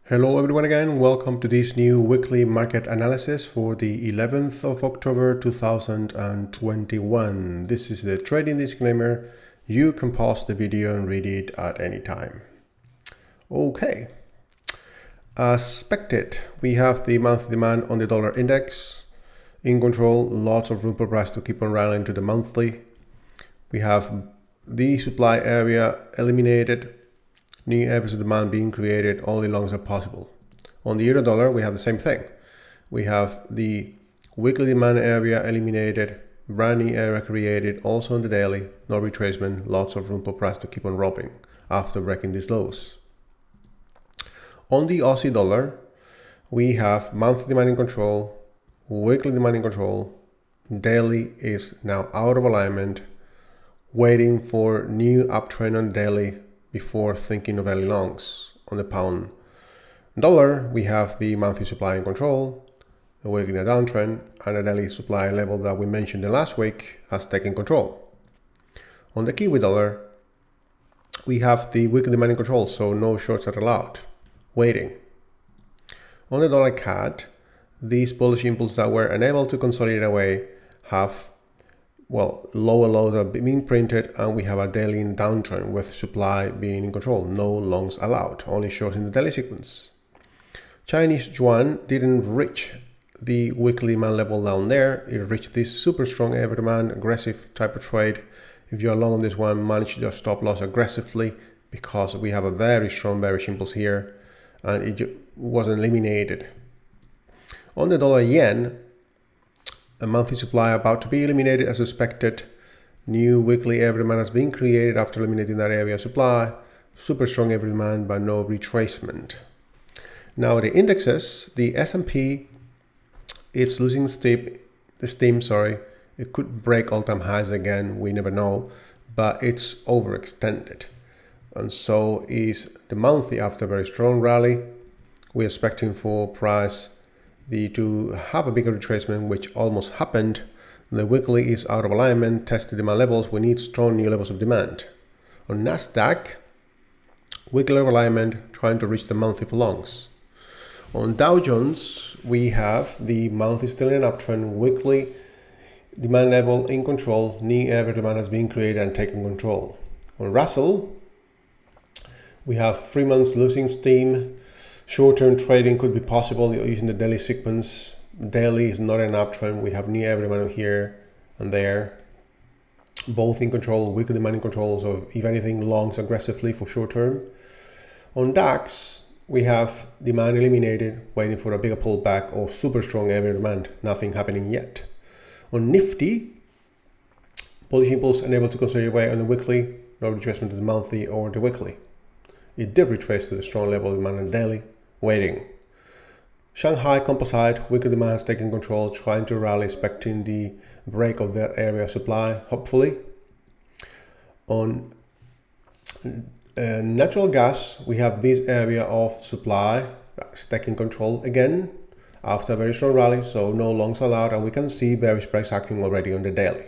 Hello everyone again, welcome to this new weekly market analysis for the 11th of October 2021. This is the trading disclaimer. You can pause the video and read it at any time. Okay, as expected, we have the monthly demand on the dollar index in control, lots of room for price to keep on rallying to the monthly. We have the supply area eliminated, new areas of demand being created, only longs are possible. On the euro dollar, we have the same thing. We have the weekly demand area eliminated, brand new area created, also on the daily, no retracement, lots of room for price to keep on robbing after breaking these lows. On the Aussie dollar, we have monthly demand in control, weekly demand in control, daily is now out of alignment, waiting for new uptrend on daily before thinking of early longs. On the pound dollar, we have the monthly supply in control, the weekly downtrend, and the daily supply level that we mentioned in last week has taken control. On the Kiwi dollar, we have the weekly demand in control, so no shorts are allowed, waiting. On the dollar CAD, these bullish impulses that were unable to consolidate away have lower lows are being printed, and we have a daily downtrend with supply being in control. No longs allowed, only shorts in the daily sequence. Chinese yuan didn't reach the weekly demand level down there. It reached this super strong area demand, aggressive type of trade. If you're long on this one, manage your stop loss aggressively because we have a very strong bearish impulse here and it wasn't eliminated. On the dollar yen, a monthly supply about to be eliminated as expected. New weekly area demand has been created after eliminating that area supply. Super strong area demand, but no retracement. Now the indexes, the S&P, it's losing steam. It could break all-time highs again. We never know, but it's overextended. And so is the monthly after a very strong rally. We're expecting for price to have a bigger retracement, which almost happened. The weekly is out of alignment, tested demand levels. We need strong new levels of demand. On Nasdaq, weekly alignment, trying to reach the monthly for longs. On Dow Jones, we have the monthly still in an uptrend, weekly demand level in control, new area demand has been created and taken control. On Russell, we have 3 months losing steam. Short-term trading could be possible using the daily sequence. Daily is not an uptrend. We have new area demand here and there, both in control, weekly demand in control. So if anything, longs aggressively for short-term. On DAX, we have demand eliminated, waiting for a bigger pullback or super strong area demand. Nothing happening yet. On Nifty, bullish impulse unable to consolidate away on the weekly, no retracement to the monthly or the weekly. It did retrace to the strong level of demand on daily, waiting. Shanghai Composite, weekly demand has taken control, trying to rally, expecting the break of that area supply, hopefully. On natural gas, we have this area of supply that's taking control again after a very strong rally, so no longs allowed, and we can see bearish price action already on the daily.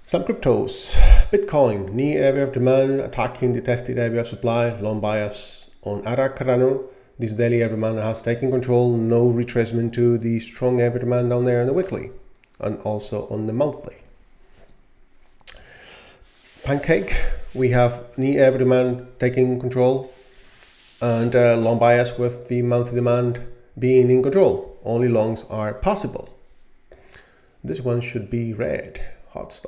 Some cryptos, Bitcoin, new area of demand, attacking the tested area of supply, long bias. On ARA Cardano, this daily area demand has taken control, no retracement to the strong area demand down there in the weekly, and also on the monthly. Pancake, we have new area demand taking control, and long bias with the monthly demand being in control. Only longs are possible. This one should be red, hot,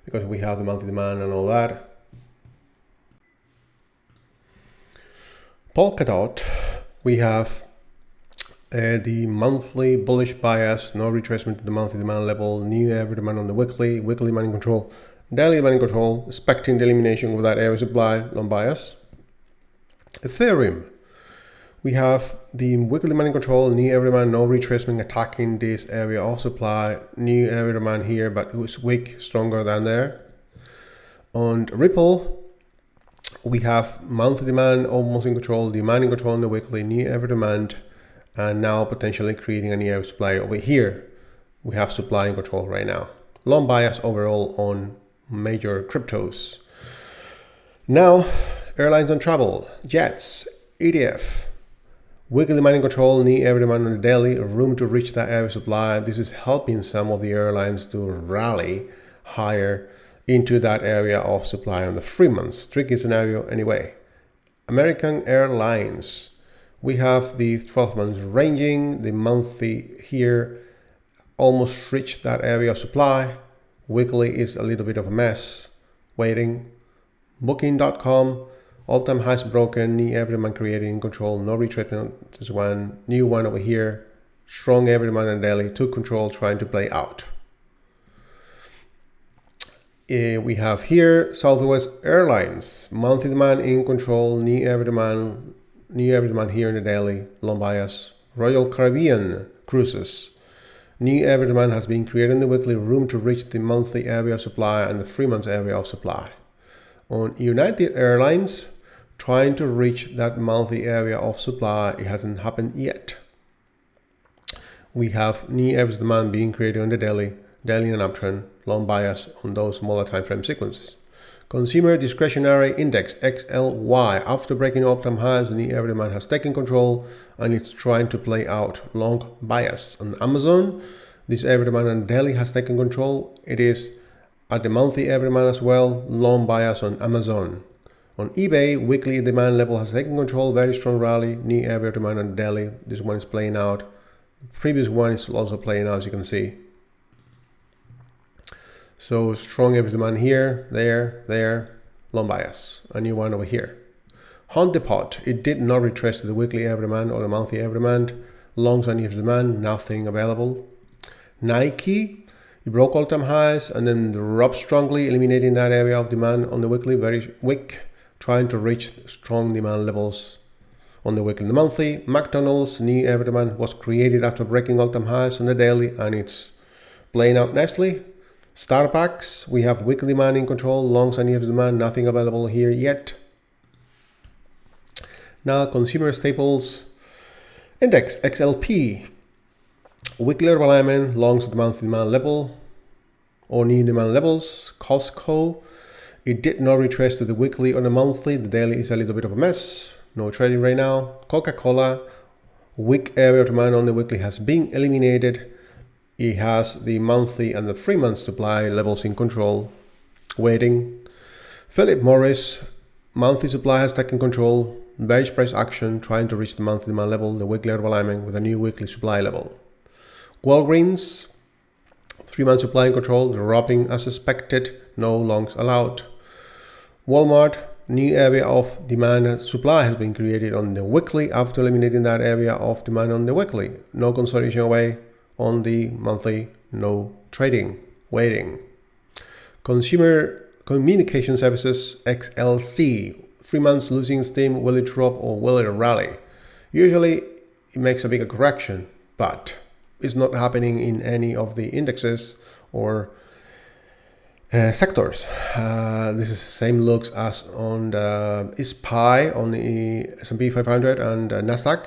because we have the monthly demand and all that. Polkadot, we have the monthly bullish bias, no retracement to the monthly demand level, new area demand on the weekly demand in control, daily demand in control, expecting the elimination of that area supply, long bias. Ethereum, we have the weekly demand in control, new area demand, no retracement, attacking this area of supply, new area demand here, but it was weak, stronger than there. On Ripple, we have monthly demand almost in control, demand in control on the weekly, new area demand, and now potentially creating a new area supply over here. We have supply in control right now. Long bias overall on major cryptos. Now, Airlines on travel, jets, ETF. Weekly demand in control, need every demand on the daily, room to reach that area of supply. This is helping some of the airlines to rally higher into that area of supply on the 3 months. Tricky scenario anyway. American Airlines. We have the 12 months ranging, the monthly here almost reached that area of supply. Weekly is a little bit of a mess, waiting. Booking.com, all-time highs broken, knee every demand creating in control, no retracement. There's one new one over here, strong every demand on daily, took control, trying to play out. We have here Southwest Airlines, monthly demand in control, knee every demand here in the daily, long bias. Royal Caribbean Cruises, new every demand has been created in the weekly, room to reach the monthly area of supply and the 3 months area of supply. On United Airlines, trying to reach that monthly area of supply, it hasn't happened yet. We have new average demand being created on the daily and uptrend, long bias on those smaller time frame sequences. Consumer discretionary index XLY, after breaking all-time highs, the new average demand has taken control and it's trying to play out long bias. On Amazon, this average demand on daily has taken control. It is at the monthly average demand as well, long bias on Amazon. On eBay, weekly demand level has taken control, very strong rally, new average demand on daily. This one is playing out. The previous one is also playing out, as you can see. So strong average demand here, there, long bias. A new one over here. Home Depot, it did not retrace to the weekly average demand or the monthly average demand. Longs on average demand, nothing available. Nike, it broke all-time highs and then dropped strongly, eliminating that area of demand on the weekly, very weak, trying to reach strong demand levels on the weekly and the monthly. McDonald's, new average demand was created after breaking all-time highs on the daily and it's playing out nicely. Starbucks, we have weekly demand in control, longs and average demand, nothing available here yet. Now, consumer staples index XLP, weekly alignment, longs at the monthly demand level or new demand levels. Costco, it did not retrace to the weekly or the monthly. The daily is a little bit of a mess. No trading right now. Coca-Cola, weak area of demand on the weekly has been eliminated. It has the monthly and the 3 months supply levels in control, waiting. Philip Morris, monthly supply has taken control, bearish price action, trying to reach the monthly demand level, the weekly alignment with a new weekly supply level. Walgreens, 3 months supply in control, dropping as expected, no longs allowed. Walmart, new area of demand and supply has been created on the weekly after eliminating that area of demand on the weekly. No consolidation away on the monthly, no trading, waiting. Consumer Communication Services XLC, 3 months losing steam, will it drop or will it rally? Usually it makes a bigger correction, but it's not happening in any of the indexes or sectors. This is the same looks as on the SPY on the S&P 500 and Nasdaq,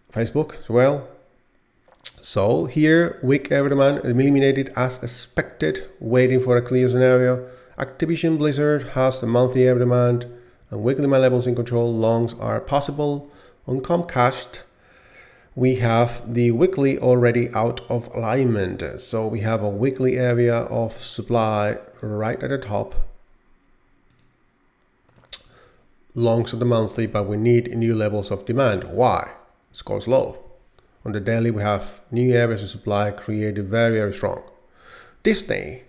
Facebook as well. So here, weak average demand eliminated as expected, waiting for a clear scenario. Activision Blizzard has the monthly average demand and weekly demand levels in control. Longs are possible. On Comcast, we have the weekly already out of alignment. So we have a weekly area of supply right at the top. Longs of the monthly, but we need new levels of demand. Why? It goes low. On the daily, we have new areas of supply created very, very strong. Disney,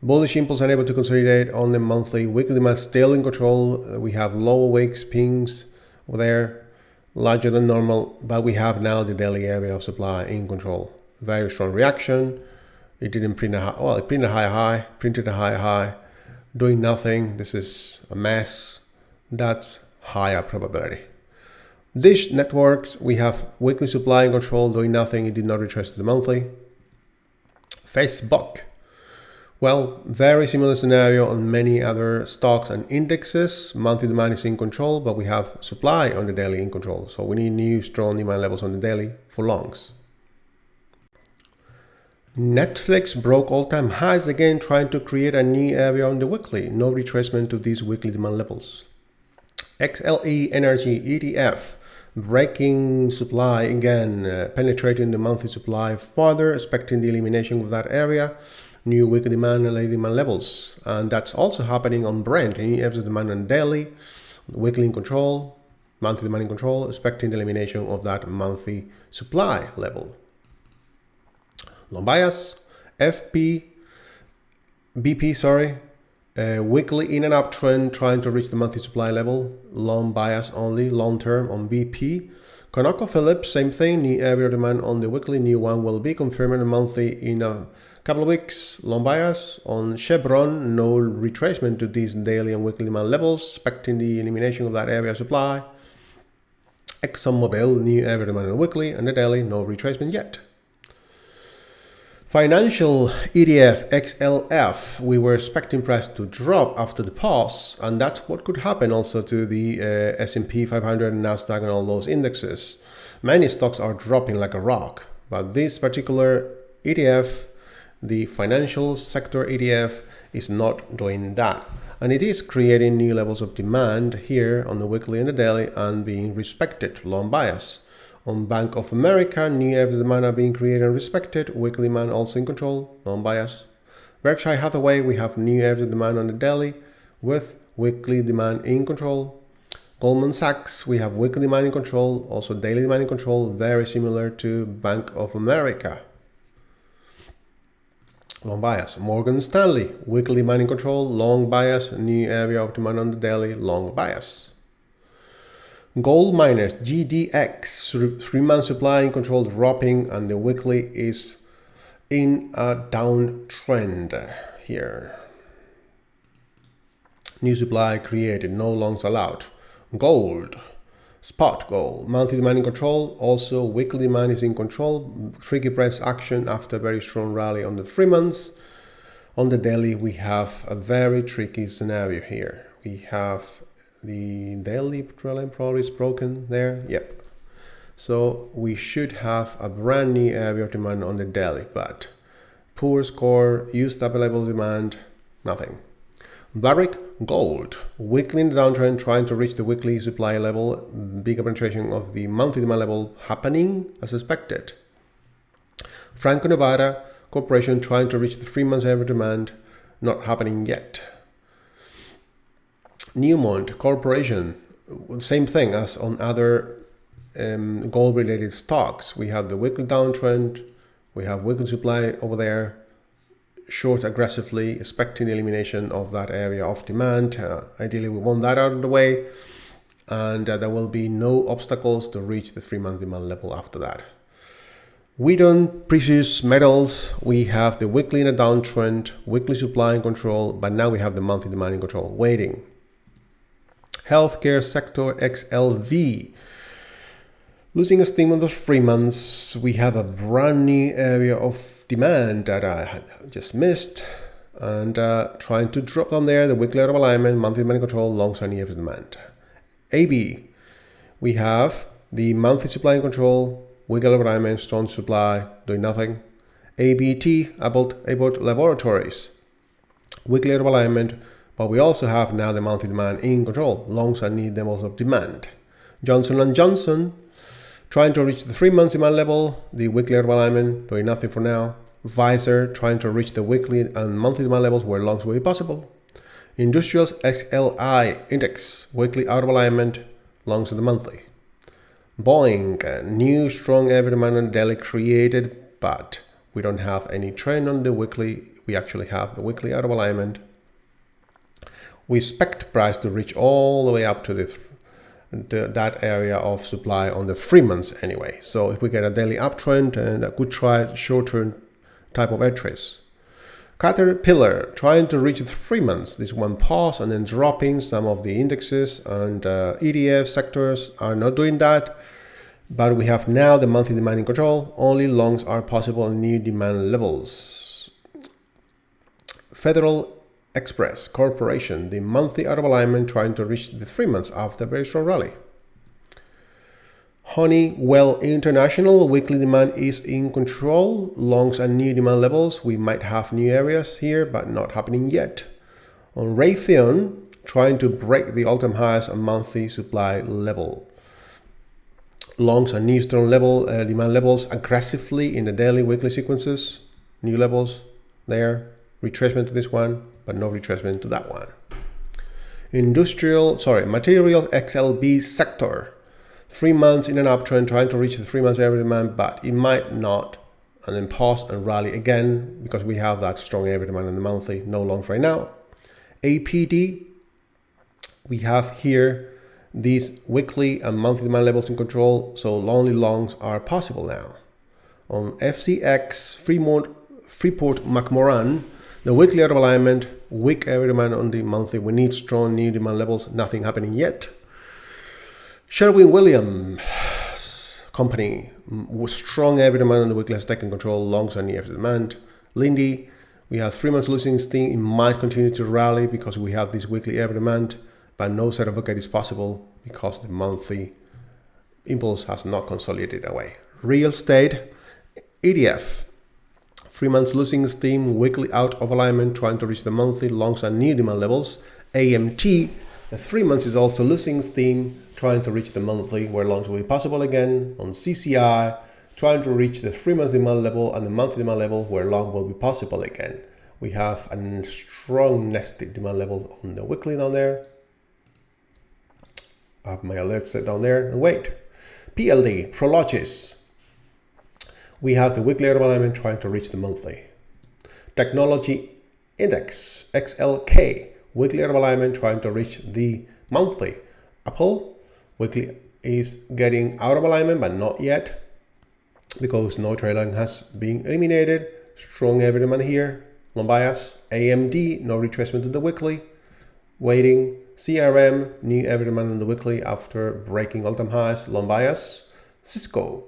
bullish impulse unable to consolidate on the monthly. Weekly demand still in control. We have lower wicks, pings over there, larger than normal, but we have now the daily area of supply in control. Very strong reaction. It didn't print a high. Well, it printed a high, printed a high, doing nothing. This is a mess. That's higher probability. Dish Networks, we have weekly supply in control, doing nothing. It did not retrace to the monthly. Facebook, well, very similar scenario on many other stocks and indexes. Monthly demand is in control, but we have supply on the daily in control. So we need new strong demand levels on the daily for longs. Netflix broke all-time highs again, trying to create a new area on the weekly. No retracement to these weekly demand levels. XLE Energy ETF, breaking supply again, penetrating the monthly supply further, expecting the elimination of that area, new weekly demand and daily demand levels. And that's also happening on Brent, EF's demand on daily, weekly in control, monthly demand in control, expecting the elimination of that monthly supply level. Long bias, BP, weekly in and uptrend, trying to reach the monthly supply level, long bias only, long term on BP. ConocoPhillips, same thing, new area demand on the weekly, new one will be confirmed monthly in a couple of weeks, long bias. On Chevron, no retracement to these daily and weekly demand levels, expecting the elimination of that area supply. ExxonMobil, new area demand on the weekly and the daily, no retracement yet. Financial ETF XLF, we were expecting price to drop after the pause, and that's what could happen also to the S&P 500 and Nasdaq and all those indexes. Many stocks are dropping like a rock, but this particular ETF, the financial sector ETF, is not doing that. And it is creating new levels of demand here on the weekly and the daily and being respected, long bias. On Bank of America, new average demand are being created and respected, weekly demand also in control, non-bias. Berkshire Hathaway, we have new average demand on the daily with weekly demand in control. Goldman Sachs, we have weekly demand in control, also daily demand in control, very similar to Bank of America. Long bias. Morgan Stanley, weekly demand in control, long bias, new area of demand on the daily, long bias. Gold miners, GDX, 3-month supply in control dropping, and the weekly is in a downtrend here. New supply created, no longs allowed. Gold, spot gold, monthly demand in control, also weekly demand is in control. Tricky price action after a very strong rally on the 3 months. On the daily, we have a very tricky scenario here. We have the daily trend probably is broken there. Yep. So we should have a brand new area of demand on the daily, but poor score, used up level demand, nothing. Barrick Gold, weekly in the downtrend, trying to reach the weekly supply level, bigger penetration of the monthly demand level happening as expected. Franco-Nevada Corporation trying to reach the 3 months average demand, not happening yet. Newmont Corporation, same thing as on other gold-related stocks. We have the weekly downtrend, we have weekly supply over there, short aggressively, expecting the elimination of that area of demand. Ideally, we want that out of the way, and there will be no obstacles to reach the 3-month demand level after that. Wheaton Precious Metals, we have the weekly in a downtrend, weekly supply in control, but now we have the monthly demand in control, waiting. Healthcare sector XLV, losing steam on the 3 months. We have a brand new area of demand that I had just missed, and trying to drop down there, the weekly out of alignment, monthly demand control, longs and EF demand. AB, we have the monthly supply and control, weekly out of alignment, strong supply, doing nothing. ABT, Abbott Laboratories, weekly out of alignment, but we also have now the monthly demand in control, longs and need levels of demand. Johnson & Johnson, trying to reach the 3 months demand level, the weekly out of alignment, doing nothing for now. Pfizer, trying to reach the weekly and monthly demand levels where longs will be possible. Industrials XLI Index, weekly out of alignment, longs in the monthly. Boeing, new strong average demand on the daily created, but we don't have any trend on the weekly. We actually have the weekly out of alignment. We expect price to reach all the way up to that area of supply on the 3 months anyway. So if we get a daily uptrend, and that could try short-term type of entries. Caterpillar trying to reach the 3 months. This one pause and then dropping. Some of the indexes and ETF sectors are not doing that. But we have now the monthly demand in control. Only longs are possible on new demand levels. Federal Express Corporation, the monthly out of alignment, trying to reach the 3 months after a very strong rally. Honeywell International, weekly demand is in control, longs and new demand levels. We might have new areas here, but not happening yet. On Raytheon, trying to break the all-time highs and monthly supply level. Longs and new strong level demand levels aggressively in the daily, weekly sequences. New levels there. Retracement to this one, but no retracement to that one. Material XLB sector. 3 months in an uptrend, trying to reach the 3 months average demand, but it might not. And then pause and rally again because we have that strong average demand in the monthly. No longs right now. APD. We have here these weekly and monthly demand levels in control, so only longs are possible now. On FCX, Freeport McMoran, the weekly out of alignment, weak average demand on the monthly. We need strong new demand levels, nothing happening yet. Sherwin-Williams company, with strong average demand on the weekly has taken control, longs are near demand. Lindy, we have 3 months losing steam. It might continue to rally because we have this weekly average demand, but no certificate is possible because the monthly impulse has not consolidated away. Real estate, EDF, 3 months losing steam, weekly out of alignment, trying to reach the monthly, longs and new demand levels. AMT, the 3 months is also losing steam, trying to reach the monthly, where longs will be possible again. On CCI, trying to reach the 3 months demand level and the monthly demand level, where long will be possible again. We have a strong nested demand level on the weekly down there. I have my alert set down there and wait. PLD, Prologis. We have the weekly out of alignment trying to reach the monthly. Technology Index, XLK, weekly out of alignment trying to reach the monthly. Apple, weekly is getting out of alignment, but not yet because no trade line has been eliminated. Strong average demand here, long bias. AMD, no retracement to the weekly. Waiting. CRM, new average demand on the weekly after breaking all-time highs, long bias. Cisco,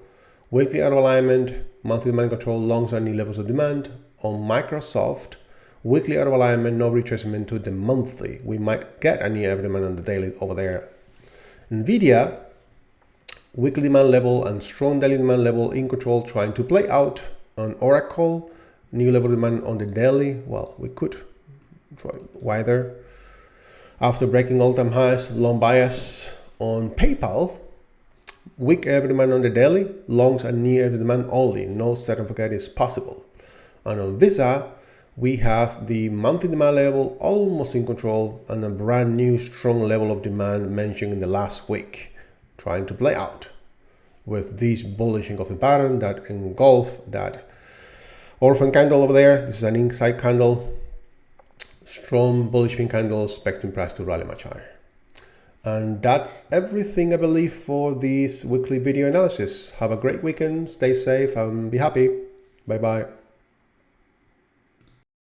weekly out of alignment, monthly demand control, longs and new levels of demand. On Microsoft, weekly out of alignment, no retracement to the monthly. We might get a new average demand on the daily over there. Nvidia, weekly demand level and strong daily demand level in control, trying to play out. On Oracle, new level demand on the daily. Well, we could try wider. After breaking all-time highs, long bias. On PayPal, weak average demand on the daily, longs and near average demand only. No certificate is possible. And on Visa, we have the monthly demand level almost in control and a brand new strong level of demand mentioned in the last week, trying to play out with this bullish engulfing pattern that engulf that orphan candle over there. This is an inside candle. Strong bullish pink candles, expecting price to rally much higher. And that's everything I believe for this weekly video analysis. Have a great weekend, stay safe and be happy. Bye bye.